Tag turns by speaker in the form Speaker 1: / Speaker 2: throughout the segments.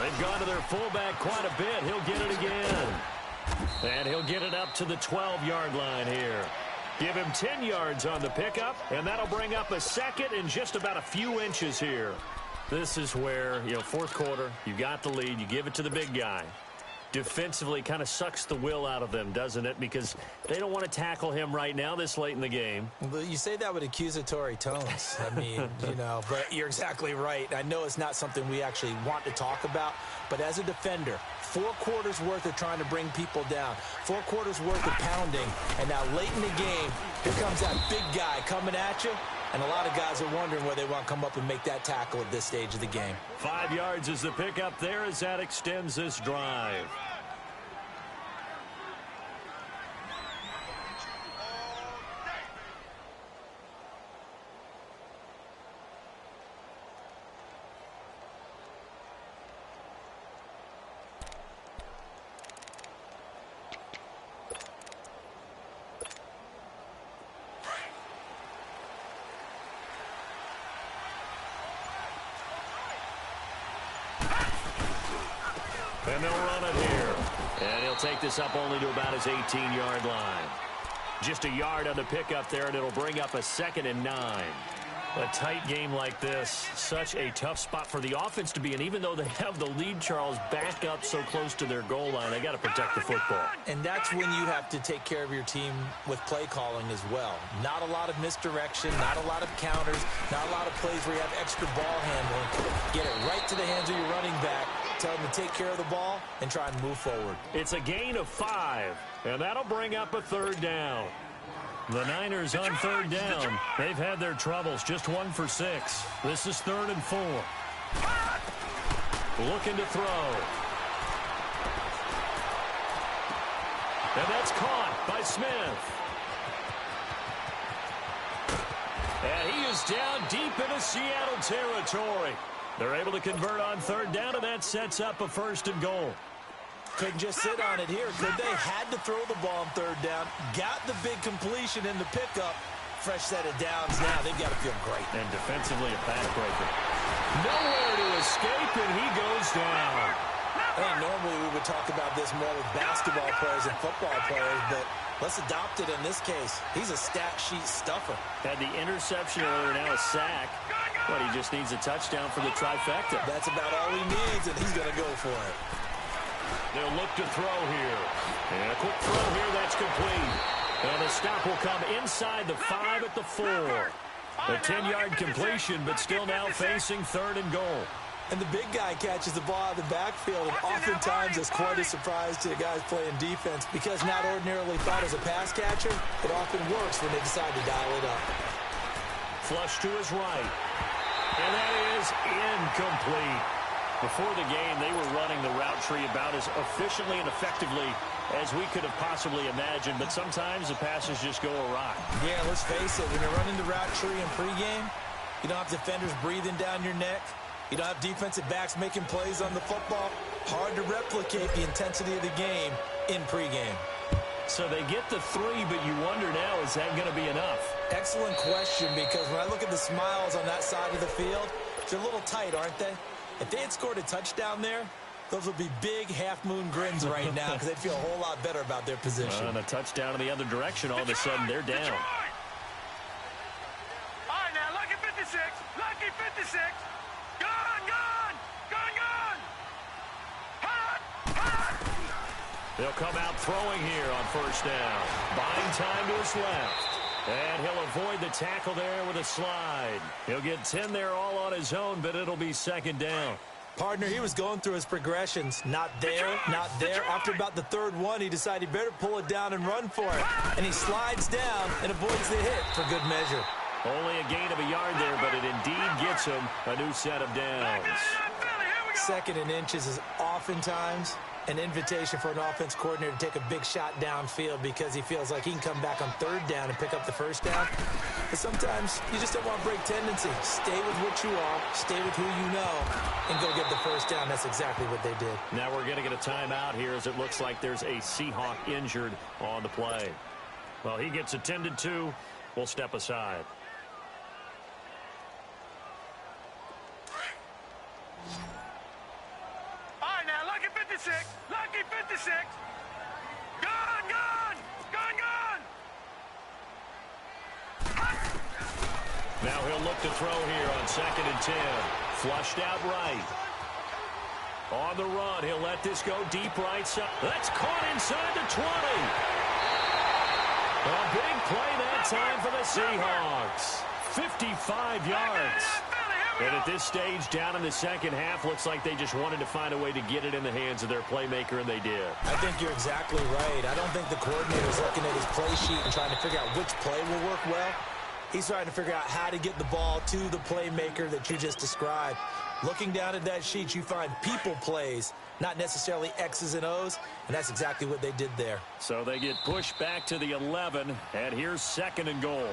Speaker 1: They've gone to their fullback quite a bit. He'll get it again. And he'll get it up to the 12-yard line here. Give him 10 yards on the pickup, and that'll bring up a second in just about a few inches here. This is where, fourth quarter, you got the lead, you give it to the big guy. Defensively kind of sucks the will out of them, doesn't it? Because they don't want to tackle him right now this late in the game.
Speaker 2: Well, you say that with accusatory tones. I mean, but you're exactly right. I know it's not something we actually want to talk about, but as a defender, 4 quarters worth of trying to bring people down, 4 quarters worth of pounding, and now late in the game, here comes that big guy coming at you, and a lot of guys are wondering where they want to come up and make that tackle at this stage of the game.
Speaker 1: 5 yards is the pickup there as that extends this drive. And they'll run it here. And he'll take this up only to about his 18-yard line. Just a yard on the pickup there, and it'll bring up a 2nd and 9. A tight game like this, such a tough spot for the offense to be in. Even though they have the lead, Charles, back up so close to their goal line, they got to protect the football.
Speaker 2: And that's when you have to take care of your team with play calling as well. Not a lot of misdirection, not a lot of counters, not a lot of plays where you have extra ball handling. Get it right to the hands of your running back. Tell them to take care of the ball and try and move forward.
Speaker 1: It's a gain of 5, and that'll bring up a 3rd down. The Niners on 3rd down. They've had their troubles, just 1 for 6. This is 3rd and 4. Looking to throw. And that's caught by Smith. And he is down deep into Seattle territory. They're able to convert on 3rd down, and that sets up a 1st and goal.
Speaker 2: Couldn't just sit on it here, could they? Had to throw the ball on 3rd down. Got the big completion in the pickup. Fresh set of downs now. They've got to feel great.
Speaker 1: And defensively a backbreaker. Nowhere to escape, and he goes down.
Speaker 2: Hey, normally we would talk about this more with basketball players and football players, but let's adopt it in this case. He's a stat sheet stuffer.
Speaker 1: Had the interception earlier, now a sack. But he just needs a touchdown for the trifecta.
Speaker 2: That's about all he needs, and he's going to go for it.
Speaker 1: They'll look to throw here. And a quick throw here, that's complete. And the stop will come inside the 5 at the 4. A 10-yard completion, but still now facing 3rd and goal.
Speaker 2: And the big guy catches the ball out of the backfield, and oftentimes it's quite a surprise to the guys playing defense because not ordinarily thought as a pass catcher, it often works when they decide to dial it up.
Speaker 1: Flush to his right. And that is incomplete. Before the game, they were running the route tree about as efficiently and effectively as we could have possibly imagined, but sometimes the passes just go awry.
Speaker 2: Yeah, let's face it, when you're running the route tree in pregame, you don't have defenders breathing down your neck. You don't have defensive backs making plays on the football. Hard to replicate the intensity of the game in pregame.
Speaker 1: So they get the 3, but you wonder now, is that going to be enough?
Speaker 2: Excellent question, because when I look at the smiles on that side of the field, they're a little tight, aren't they? If they had scored a touchdown there, those would be big half-moon grins right now because they'd feel a whole lot better about their position.
Speaker 1: And a touchdown in the other direction, all of a sudden they're down.
Speaker 3: All right, now, lucky 56, lucky 56.
Speaker 1: They'll come out throwing here on 1st down. Buying time to his left. And he'll avoid the tackle there with a slide. He'll get 10 there all on his own, but it'll be 2nd down.
Speaker 2: Partner, he was going through his progressions. Not there, not there. After about the 3rd one, he decided he better pull it down and run for it. And he slides down and avoids the hit for good measure.
Speaker 1: Only a gain of a yard there, but it indeed gets him a new set of downs.
Speaker 2: 2nd and inches is oftentimes an invitation for an offense coordinator to take a big shot downfield because he feels like he can come back on 3rd down and pick up the 1st down. But sometimes you just don't want to break tendency. Stay with what you are, stay with who you know, and go get the 1st down. That's exactly what they did.
Speaker 1: Now we're going to get a timeout here as it looks like there's a Seahawk injured on the play. Well, he gets attended to. We'll step aside.
Speaker 3: 56. Lucky 56. Gone, gone. Gone, gone.
Speaker 1: Now he'll look to throw here on 2nd and 10. Flushed out right. On the run, he'll let this go deep right side. That's caught inside the 20. A big play that time for the Seahawks. 55 yards. And at this stage, down in the second half, looks like they just wanted to find a way to get it in the hands of their playmaker, and they did.
Speaker 2: I think you're exactly right. I don't think the coordinator's looking at his play sheet and trying to figure out which play will work well. He's trying to figure out how to get the ball to the playmaker that you just described. Looking down at that sheet, you find people plays, not necessarily X's and O's, and that's exactly what they did there.
Speaker 1: So they get pushed back to the 11, and here's 2nd and goal.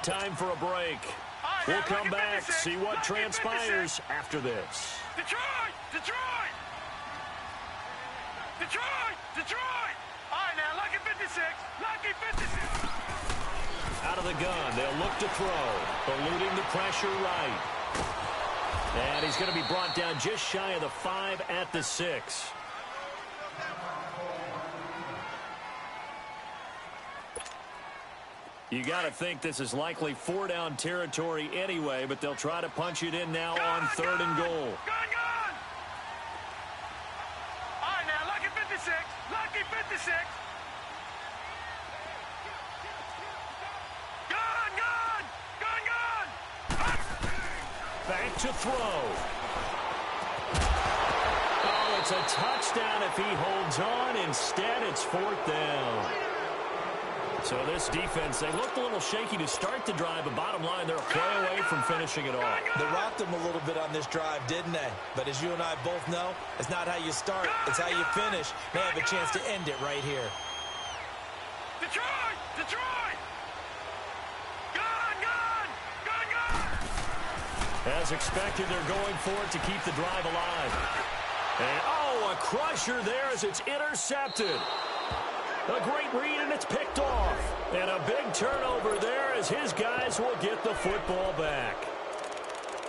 Speaker 1: Time for a break. We'll come back, see what transpires after this.
Speaker 3: Detroit! Detroit! Detroit! Detroit! All right, now, lucky 56. Lucky 56.
Speaker 1: Out of the gun, they'll look to throw. Eluding the pressure right. And he's going to be brought down just shy of the 5 at the 6. You got to think this is likely 4-down territory anyway, but they'll try to punch it in now on 3rd and goal.
Speaker 3: Gone, gone! All right, now, lucky 56. Lucky 56. Gone, gone! Gone, gone!
Speaker 1: Back to throw. Oh, it's a touchdown if he holds on. Instead, it's 4th down. So this defense, they looked a little shaky to start the drive, but bottom line, they're a play away from finishing it off.
Speaker 2: They rocked them a little bit on this drive, didn't they? But as you and I both know, it's not how you start, it's how you finish. They have a chance to end it right here.
Speaker 3: Detroit! Detroit! Gone, gone! Gone, gone!
Speaker 1: As expected, they're going for it to keep the drive alive. And, oh, a crusher there as it's intercepted. A great read, and it's picked off. And a big turnover there as his guys will get the football back.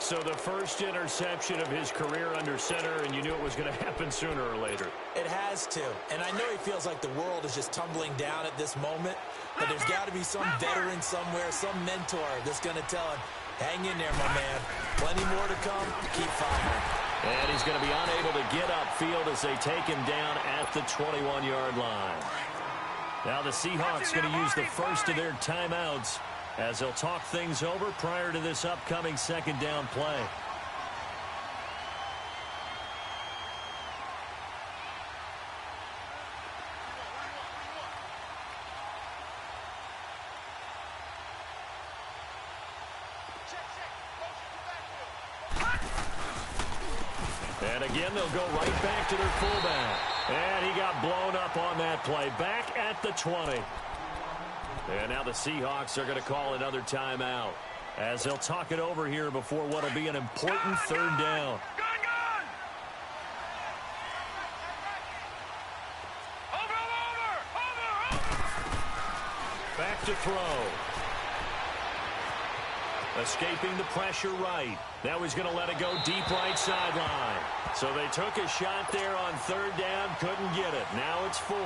Speaker 1: So the first interception of his career under center, and you knew it was going to happen sooner or later.
Speaker 2: It has to. And I know he feels like the world is just tumbling down at this moment, but there's got to be some veteran somewhere, some mentor that's going to tell him, hang in there, my man. Plenty more to come. Keep firing.
Speaker 1: And he's going to be unable to get upfield as they take him down at the 21-yard line. Now the Seahawks going to use the first of their timeouts as they'll talk things over prior to this upcoming 2nd down play. And again, they'll go right back to their fullback. And he got blown up on that play. Back at the 20. And now the Seahawks are going to call another timeout as they'll talk it over here before what will be an important 3rd down.
Speaker 3: Gone, gone! Over!
Speaker 1: Back to throw. Escaping the pressure right. Now he's going to let it go deep right sideline. So they took a shot there on 3rd down, couldn't get it. Now it's 4.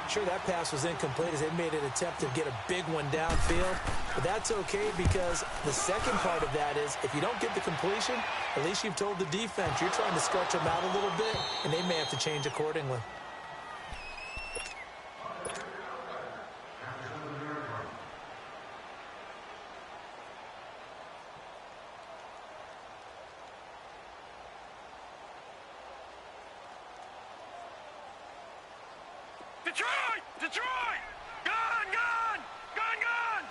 Speaker 2: Sure, that pass was incomplete as they made an attempt to get a big one downfield. But that's okay because the second part of that is if you don't get the completion, at least you've told the defense you're trying to stretch them out a little bit, and they may have to change accordingly.
Speaker 3: Detroit! Detroit! Gone, gone! Gone, gone!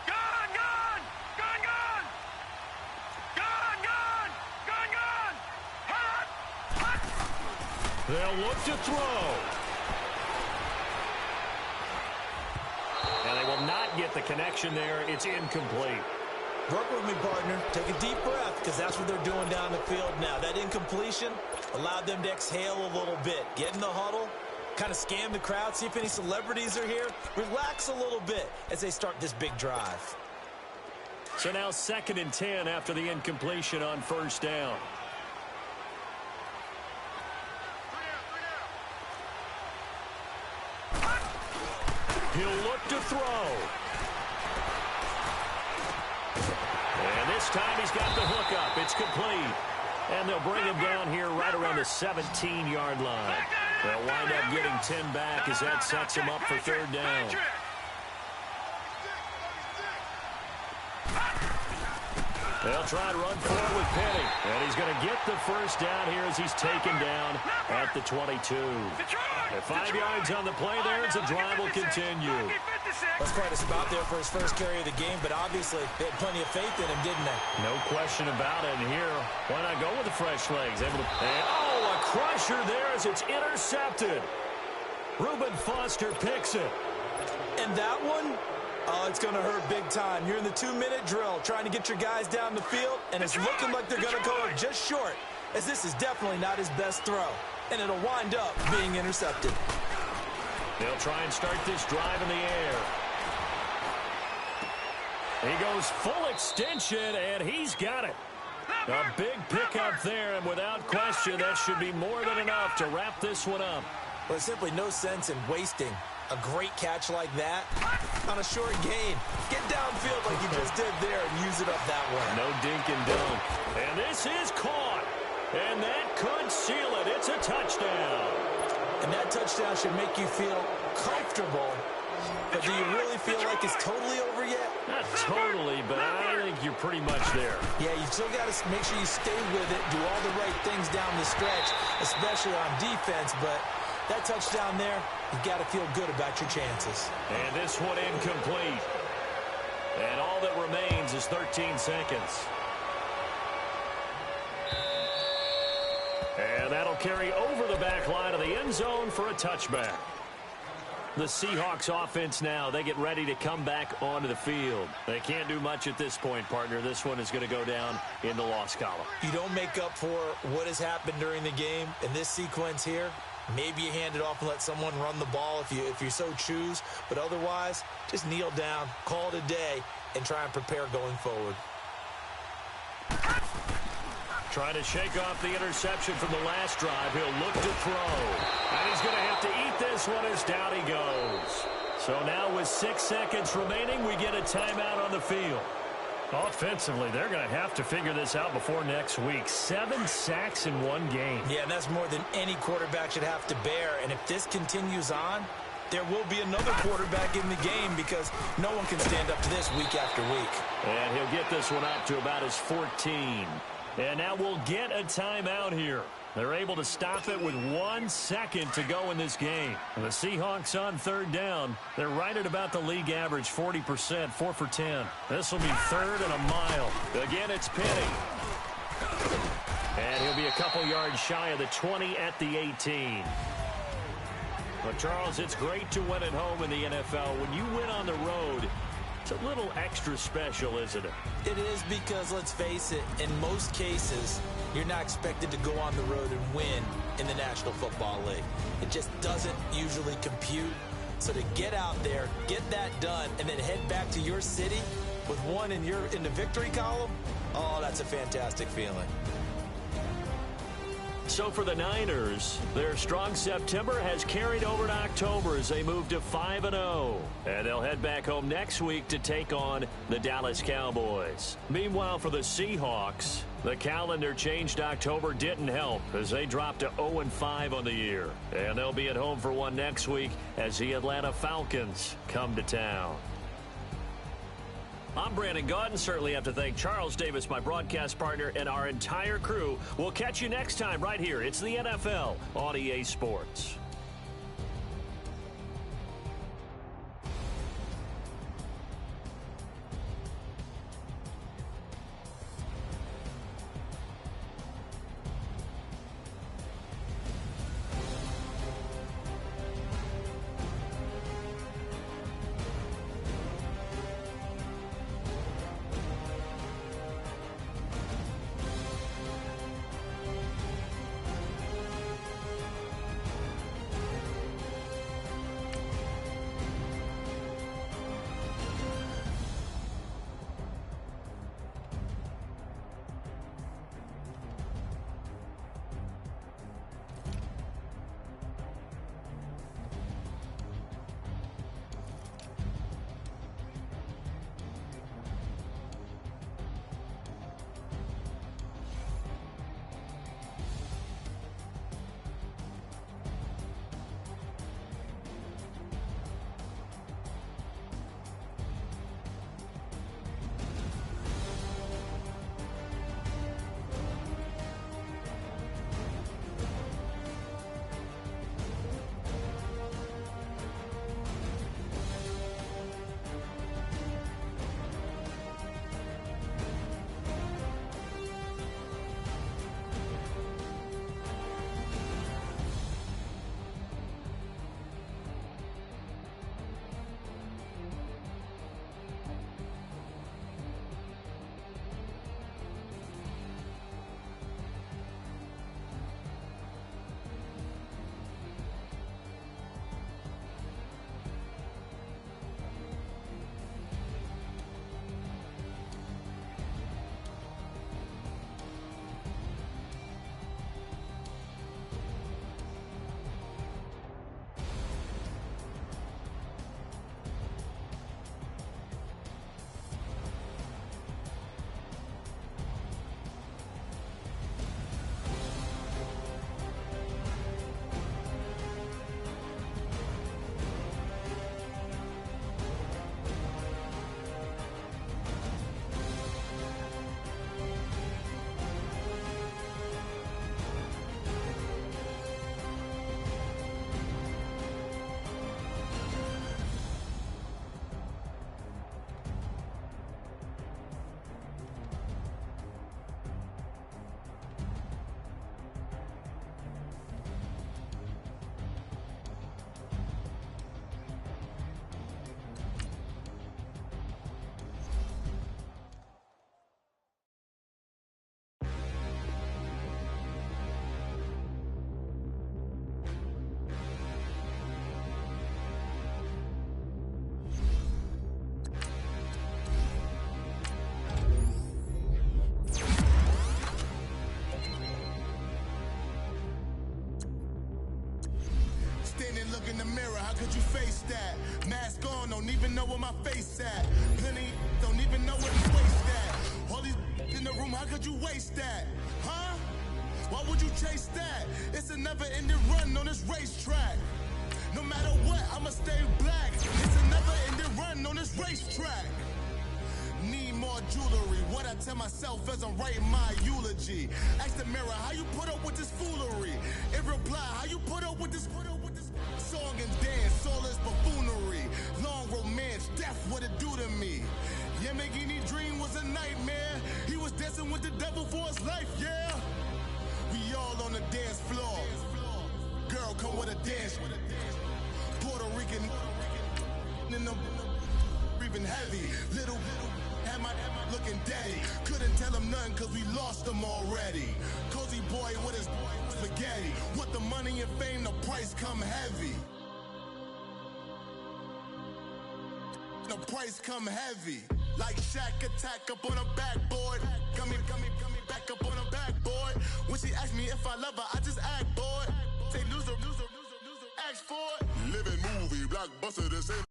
Speaker 3: Gone, gone! Gone, gone! Gone, gone! Gone, gone! Hot! Hot!
Speaker 1: They'll look to throw. And they will not get the connection there. It's incomplete.
Speaker 2: Work with me, partner. Take a deep breath because that's what they're doing down the field now. That incompletion allowed them to exhale a little bit. Get in the huddle, kind of scan the crowd, see if any celebrities are here. Relax a little bit as they start this big drive.
Speaker 1: So now 2nd and 10 after the incompletion on first down. He'll look to throw. And this time he's got the hook up. It's complete. And they'll bring him down here right around the 17-yard line. They'll wind up getting 10 back as that sets him up for 3rd down. They'll try and run forward with Penny. And he's going to get the first down here as he's taken down at the 22. At 5 yards on the play there, as the drive will continue.
Speaker 2: That's quite a spot there for his first carry of the game, but obviously they had plenty of faith in him, didn't they?
Speaker 1: No question about it. And here, why not go with the fresh legs? Able to, and, oh, a crusher there as it's intercepted. Reuben Foster picks it.
Speaker 2: And that one, oh, it's going to hurt big time. You're in the 2-minute drill trying to get your guys down the field, and it's looking like they're going to go just short, as this is definitely not his best throw. And it'll wind up being intercepted.
Speaker 1: They'll try and start this drive in the air. He goes full extension, and he's got it. A big pickup there, and without question, that should be more than enough to wrap this one up.
Speaker 2: Well, there's simply no sense in wasting a great catch like that on a short gain. Get downfield like you just did there and use it up that way.
Speaker 1: No dink and dunk. And this is caught. And that could seal it. It's a touchdown.
Speaker 2: And that touchdown should make you feel comfortable. But do you really feel like it's totally over yet?
Speaker 1: Not totally, but I think you're pretty much there.
Speaker 2: Yeah, you still got to make sure you stay with it, do all the right things down the stretch, especially on defense. But that touchdown there, you've got to feel good about your chances.
Speaker 1: And this one incomplete. And all that remains is 13 seconds. And that'll carry over the back line of the end zone for a touchback. The Seahawks offense now, they get ready to come back onto the field. They can't do much at this point, partner. This one is going to go down in the loss column.
Speaker 2: You don't make up for what has happened during the game in this sequence here. Maybe you hand it off and let someone run the ball if you so choose. But otherwise, just kneel down, call it a day, and try and prepare going forward.
Speaker 1: Trying to shake off the interception from the last drive. He'll look to throw. And he's going to have to eat this one as down he goes. So now with 6 seconds remaining, we get a timeout on the field. Offensively, they're going to have to figure this out before next week. 7 sacks in one game.
Speaker 2: Yeah, and that's more than any quarterback should have to bear. And if this continues on, there will be another quarterback in the game because no one can stand up to this week after week.
Speaker 1: And he'll get this one up to about his 14. And now we'll get a timeout here. They're able to stop it with 1 second to go in this game. And the Seahawks on 3rd down. They're right at about the league average, 40%, 4 for 10. This will be 3rd and a mile. Again, it's Penny. And he'll be a couple yards shy of the 20 at the 18. But, Charles, it's great to win at home in the NFL. When you win on the road, it's a little extra special, isn't it?
Speaker 2: It is because, let's face it, in most cases, you're not expected to go on the road and win in the National Football League. It just doesn't usually compute. So to get out there, get that done, and then head back to your city with one in the victory column, oh, that's a fantastic feeling.
Speaker 1: So for the Niners, their strong September has carried over to October as they move to 5-0. And they'll head back home next week to take on the Dallas Cowboys. Meanwhile, for the Seahawks, the calendar changed. October didn't help as they dropped to 0-5 on the year. And they'll be at home for one next week as the Atlanta Falcons come to town. I'm Brandon Gaudin. Certainly have to thank Charles Davis, my broadcast partner, and our entire crew. We'll catch you next time right here. It's the NFL on EA Sports.
Speaker 4: could you face that? Mask on, don't even know where my face at. Plenty don't even know where the waist at. All these in the room, how could you waste that? Huh? Why would you chase that? It's a never-ending run on this racetrack. No matter what, I'ma stay black. It's a never-ending run on this racetrack. Need more jewelry. What I tell myself as I'm writing my eulogy. Ask the mirror, how you put up with this foolery? In reply, how you put up with this song and dance, all this buffoonery. Long romance, death, what it do to me? Yeah, Yamagini dream was a nightmare. He was dancing with the devil for his life, yeah. We all on the dance floor. Girl, come with a dance. Puerto Rican in them breathing heavy. Little am I looking daddy. Couldn't tell him nothing cause we lost him already. Cozy boy with his spaghetti. With the money and fame, the price come heavy. The price come heavy. Like Shaq attack up on a backboard. Coming back up on a backboard. When she asked me if I love her, I just act bored. Say loser, ask for it. Living movie, blockbuster, this ain't